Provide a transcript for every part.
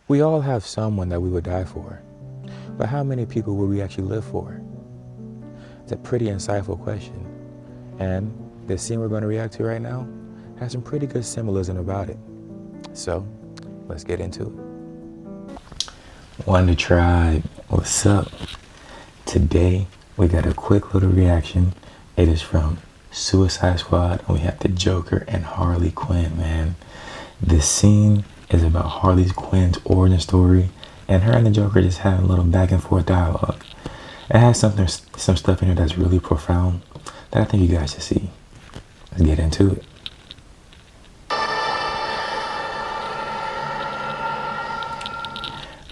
We all have someone that we would die for, but how many people would we actually live for? It's a pretty insightful question, and the scene we're going to react to right now has some pretty good symbolism about it. So, let's get into it. Wonder Tribe, what's up? Today, we got a quick little reaction. It is from Suicide Squad, and we have the Joker and Harley Quinn, man. This scene is about Harley Quinn's origin story, and her and the Joker just had a little back and forth dialogue. It has some stuff in here that's really profound that I think you guys should see. Let's get into it.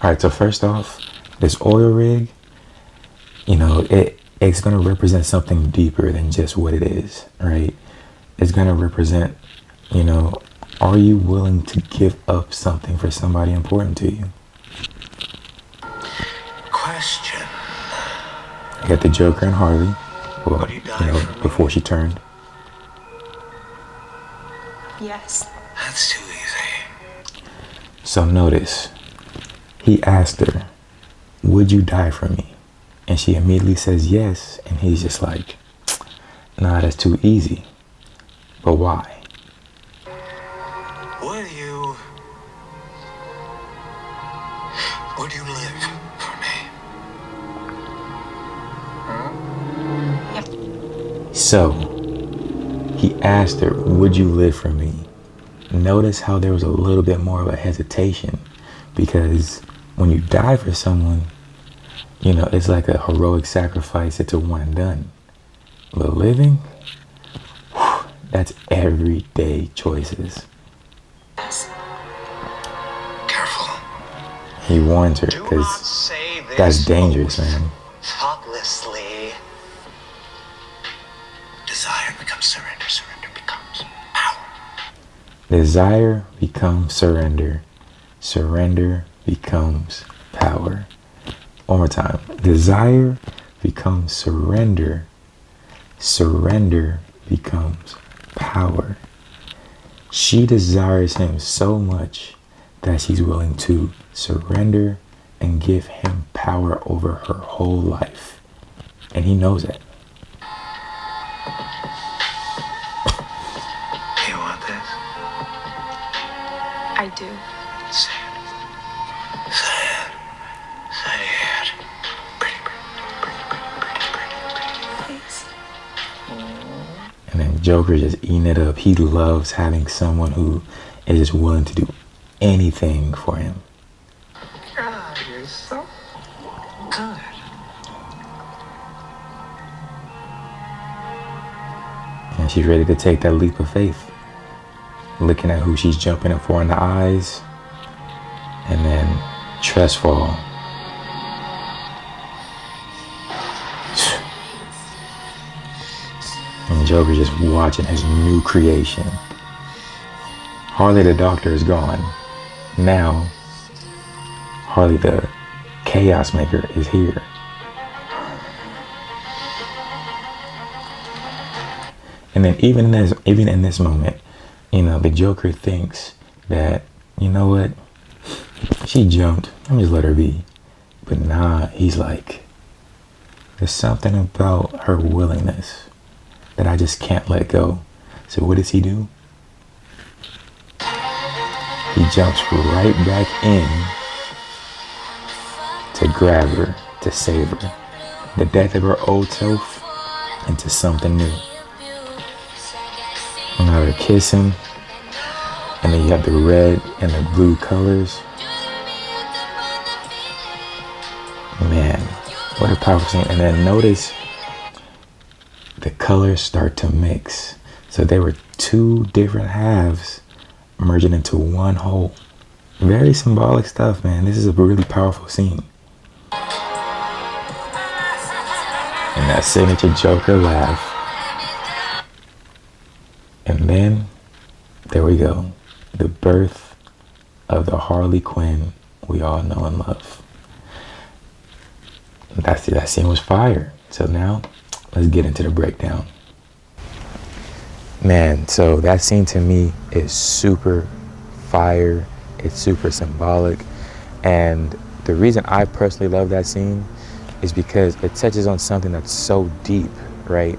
Alright, so first off, this oil rig, it's going to represent something deeper than just what it is, right? It's going to represent, are you willing to give up something for somebody important to you? Question. I got the Joker and Harley, well, before she turned. Yes. That's too easy. So notice, he asked her, would you die for me? And she immediately says yes, and he's just like, nah, that's too easy. But why? Would you live for me? Yep. So, he asked her, would you live for me? Notice how there was a little bit more of a hesitation, because when you die for someone, it's like a heroic sacrifice. It's a one and done. But living, that's everyday choices. Careful. He warns her, because that's dangerous, man. Thoughtlessly. Desire becomes surrender. Surrender becomes power. Desire becomes surrender. Surrender becomes power. One more time. Desire becomes surrender. Surrender becomes power. She desires him so much that she's willing to surrender and give him power over her whole life. And he knows that. You want this? I do. Say it. Say it. Say it. Pretty, pretty. Please. And then Joker just eating it up. He loves having someone who is just willing to do anything for him. God, you're so good. And she's ready to take that leap of faith. Looking at who she's jumping in for in the eyes. And then trust fall. And Joker just watching his new creation. Harley the doctor is gone. Now, Harley the chaos maker is here. And then even in this moment, the Joker thinks that, you know what? She jumped. I'm just let her be. But nah, he's like, there's something about her willingness that I just can't let go. So what does he do? He jumps right back in to grab her, to save her. The death of her old self into something new. And now they're kissing. And then you have the red and the blue colors. Man, what a powerful scene. And then notice the colors start to mix. So there were two different halves merging into one whole. Very symbolic stuff, man. This is a really powerful scene. And that signature Joker laugh. And then, there we go. The birth of the Harley Quinn we all know and love. That scene was fire. So now, let's get into the breakdown. Man, so that scene to me is super fire. It's super symbolic. And the reason I personally love that scene is because it touches on something that's so deep, right?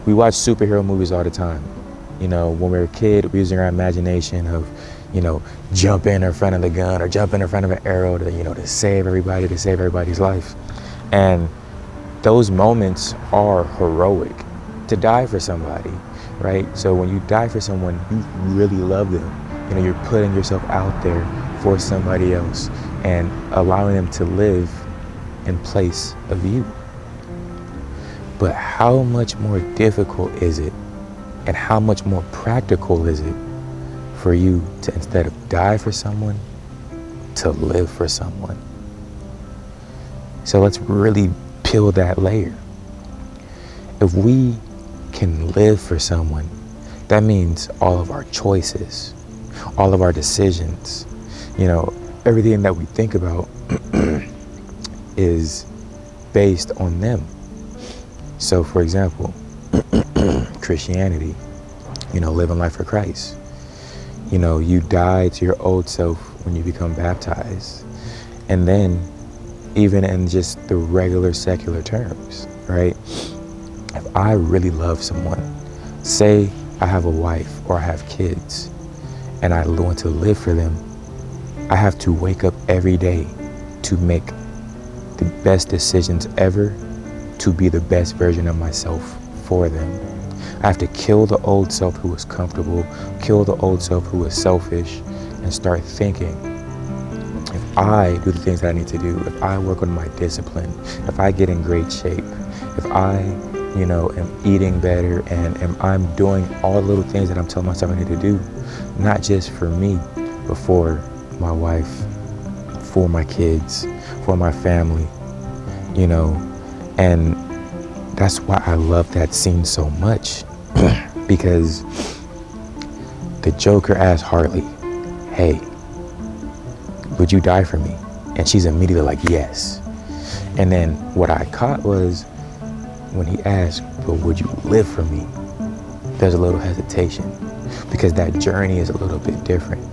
We watch superhero movies all the time. When we were a kid, we're using our imagination of, jumping in front of the gun or jumping in front of an arrow to save everybody, to save everybody's life. And those moments are heroic, to die for somebody, right? So when you die for someone, you really love them. You're putting yourself out there for somebody else and allowing them to live in place of you. But how much more difficult is it, and how much more practical is it for you to, instead of die for someone, to live for someone? So let's really peel that layer. If we can live for someone, that means all of our choices, all of our decisions, everything that we think about is based on them. So for example, Christianity, living life for Christ. You die to your old self when you become baptized. And then even in just the regular secular terms, right? If I really love someone, say I have a wife or I have kids, and I want to live for them, I have to wake up every day to make the best decisions ever to be the best version of myself for them. I have to kill the old self who was comfortable, kill the old self who was selfish, and start thinking, if I do the things that I need to do, if I work on my discipline, if I get in great shape, if I, am eating better and I'm doing all the little things that I'm telling myself I need to do, not just for me, but for my wife, for my kids, for my family, and that's why I love that scene so much. Because the Joker asked Harley, hey, would you die for me? And she's immediately like, yes. And then what I caught was when he asked, but would you live for me? There's a little hesitation because that journey is a little bit different.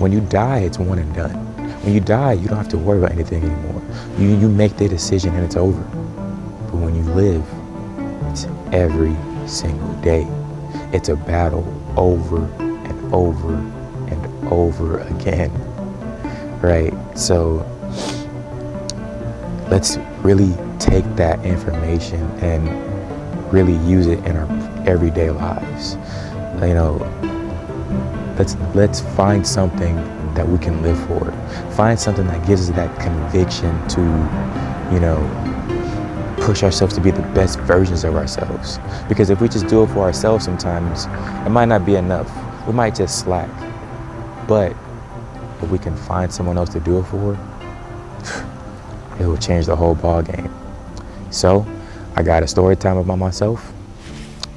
When you die, it's one and done. When you die, you don't have to worry about anything anymore. You make the decision and it's over. But when you live, it's every single day. It's a battle over and over and over again, right? So let's really take that information and really use it in our everyday lives. Let's find something that we can live for. Find something that gives us that conviction to, push ourselves to be the best versions of ourselves. Because if we just do it for ourselves sometimes, it might not be enough. We might just slack. But if we can find someone else to do it for, it will change the whole ball game. So I got a story time about myself.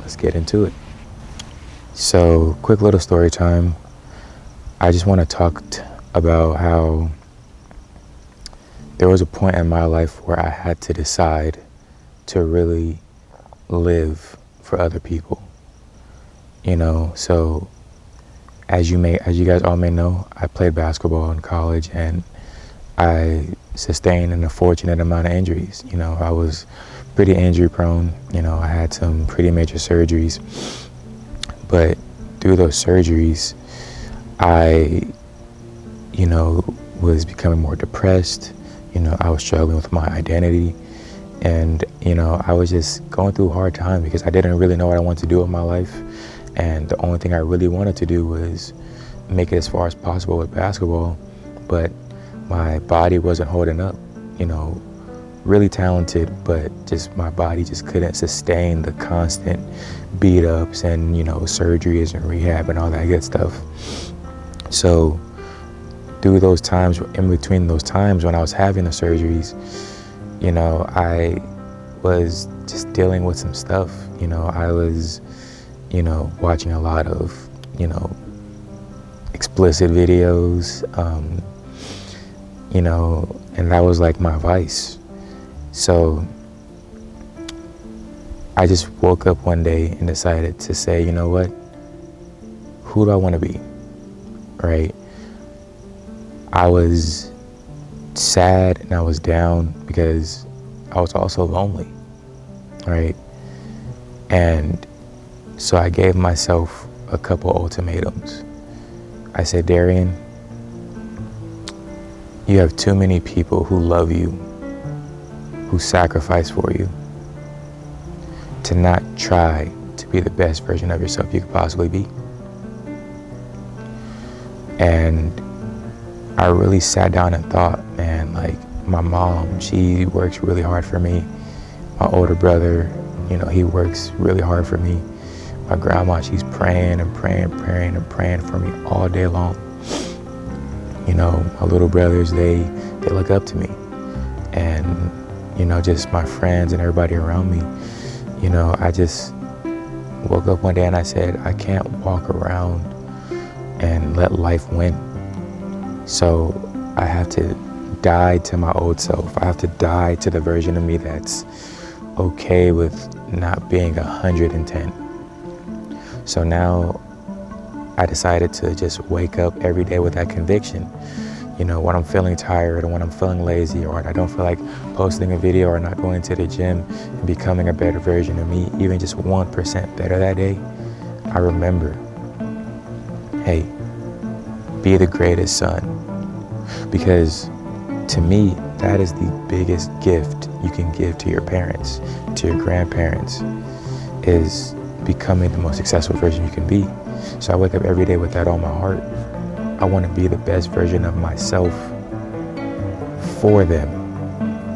Let's get into it. So quick little story time. I just want to talk about how there was a point in my life where I had to decide to really live for other people. So as you guys all may know, I played basketball in college and I sustained an unfortunate amount of injuries. I was pretty injury prone. I had some pretty major surgeries. But through those surgeries, I, was becoming more depressed. I was struggling with my identity. And, I was just going through a hard time because I didn't really know what I wanted to do with my life. And the only thing I really wanted to do was make it as far as possible with basketball. But my body wasn't holding up, really talented, but just my body just couldn't sustain the constant beat ups and, surgeries and rehab and all that good stuff. So through those times, in between those times when I was having the surgeries, I was just dealing with some stuff. I was, watching a lot of, explicit videos, and that was like my vice. So I just woke up one day and decided to say, you know what? Who do I want to be? Right? I was sad and I was down because I was also lonely, right? And so I gave myself a couple ultimatums. I said, Darian, you have too many people who love you, who sacrifice for you, to not try to be the best version of yourself you could possibly be. And I really sat down and thought, man, like, my mom, she works really hard for me. My older brother, he works really hard for me. My grandma, she's praying and praying for me all day long. My little brothers, they look up to me. And, just my friends and everybody around me, I just woke up one day and I said, I can't walk around and let life win. So I have to die to my old self. I have to die to the version of me that's okay with not being 110. So now I decided to just wake up every day with that conviction. When I'm feeling tired or when I'm feeling lazy or I don't feel like posting a video or not going to the gym and becoming a better version of me, even just 1% better that day, I remember, hey, be the greatest son. Because to me, that is the biggest gift you can give to your parents, to your grandparents, is becoming the most successful version you can be. So I wake up every day with that on my heart. I want to be the best version of myself for them.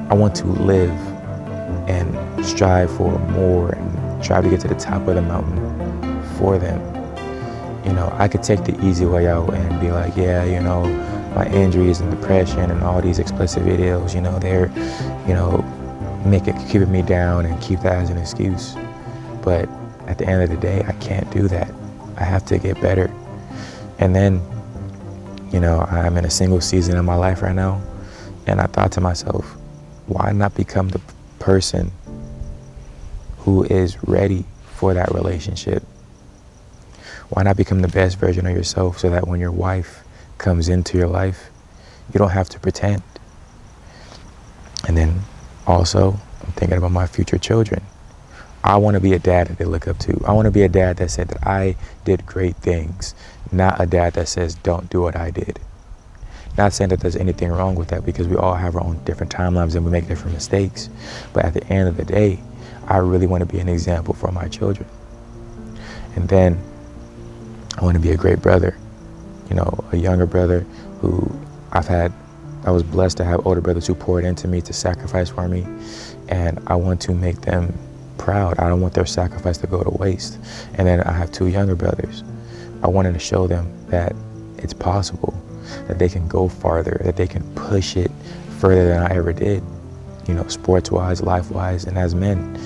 I want to live and strive for more and try to get to the top of the mountain for them. I could take the easy way out and be like, yeah, my injuries and depression and all these explicit videos, they're, keeping me down and keep that as an excuse. But at the end of the day, I can't do that. I have to get better. And then, I'm in a single season in my life right now. And I thought to myself, why not become the person who is ready for that relationship? Why not become the best version of yourself so that when your wife comes into your life, you don't have to pretend? And then also, I'm thinking about my future children. I want to be a dad that they look up to. I want to be a dad that said that I did great things, not a dad that says, don't do what I did. Not saying that there's anything wrong with that, because we all have our own different timelines and we make different mistakes. But at the end of the day, I really want to be an example for my children. And then I want to be a great brother, a younger brother who I was blessed to have older brothers who poured into me, to sacrifice for me. And I want to make them proud. I don't want their sacrifice to go to waste. And then I have two younger brothers. I wanted to show them that it's possible, that they can go farther, that they can push it further than I ever did, sports-wise, life-wise, and as men,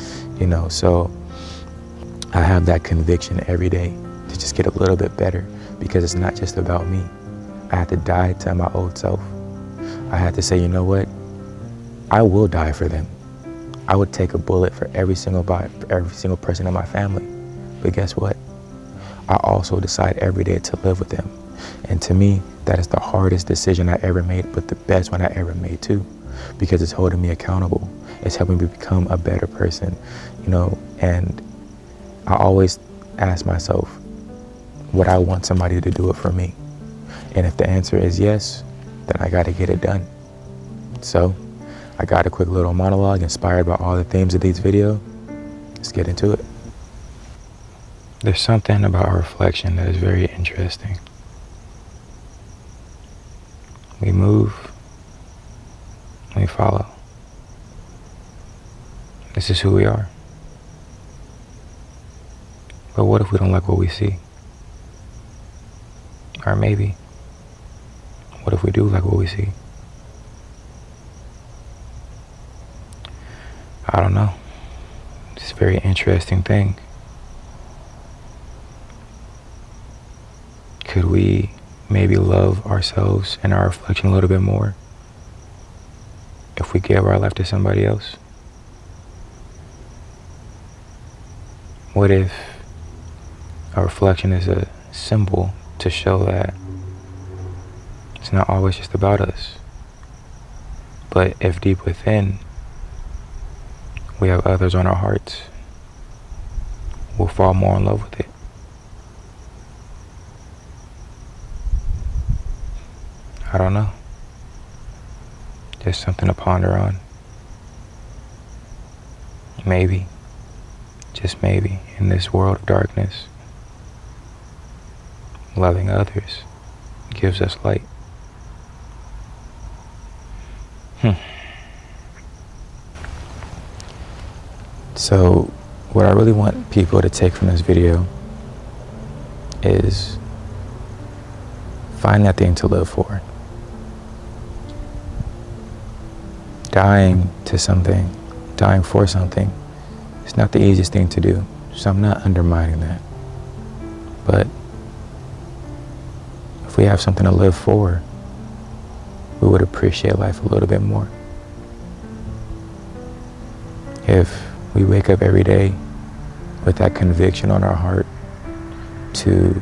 So I have that conviction every day to just get a little bit better, because it's not just about me. I have to die to my old self. I had to say, you know what? I will die for them. I would take a bullet for every single person in my family. But guess what? I also decide every day to live with them. And to me, that is the hardest decision I ever made, but the best one I ever made too, because it's holding me accountable. It's helping me become a better person, and I always ask myself, would I want somebody to do it for me? And if the answer is yes, then I got to get it done. So I got a quick little monologue inspired by all the themes of these videos. Let's get into it. There's something about our reflection that is very interesting. We move, we follow. This is who we are. But what if we don't like what we see? Or maybe, what if we do like what we see? I don't know. It's a very interesting thing. Could we maybe love ourselves and our reflection a little bit more if we gave our life to somebody else? What if our reflection is a symbol to show that It's not always just about us. But if deep within we have others on our hearts, we'll fall more in love with it. I don't know. Just something to ponder on. Maybe, just maybe, in this world of darkness, loving others gives us light. So, what I really want people to take from this video is find that thing to live for. Dying to something, dying for something, it's not the easiest thing to do. So I'm not undermining that. But if we have something to live for, we would appreciate life a little bit more. If we wake up every day with that conviction on our heart to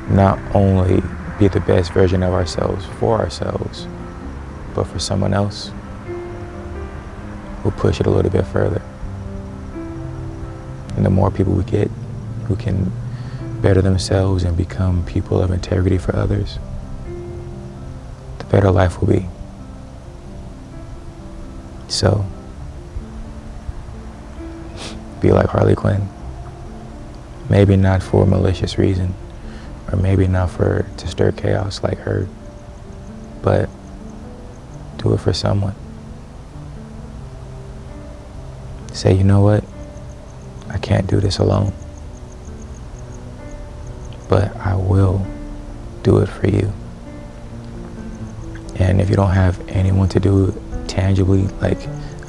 not only be the best version of ourselves for ourselves, but for someone else, we'll push it a little bit further. And the more people we get who can better themselves and become people of integrity for others, the better life will be. So, be like Harley Quinn. Maybe not for a malicious reason, or maybe not to stir chaos like her, but do it for someone. Say, you know what? I can't do this alone, but I will do it for you. And if you don't have anyone to do it tangibly, like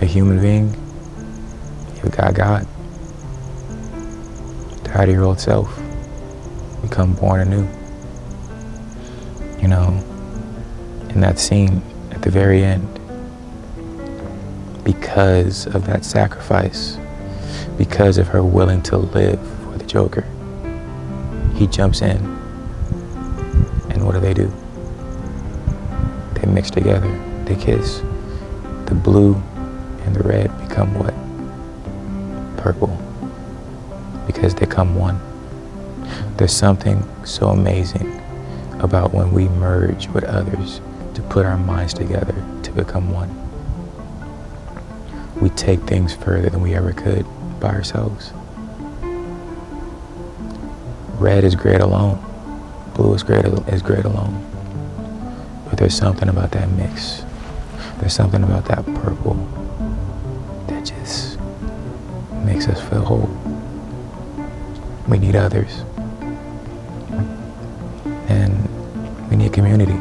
a human being, you've got God. Die to your old self. Become born anew. You know, in that scene at the very end, because of that sacrifice, because of her willing to live for the Joker, he jumps in, and what do? They mix together, they kiss. The blue and the red become what? Purple, because they come one. There's something so amazing about when we merge with others to put our minds together to become one. We take things further than we ever could by ourselves. Red is great alone. Blue is great alone. But there's something about that mix. There's something about that purple that just makes us feel whole. We need others. And we need community.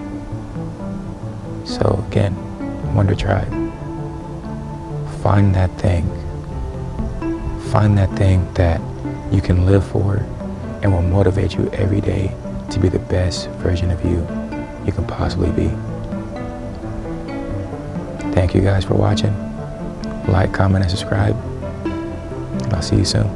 So again, Wonder Tribe, find that thing. Find that thing that you can live for and will motivate you every day to be the best version of you you can possibly be. Thank you guys for watching. Like, comment, and subscribe. And I'll see you soon.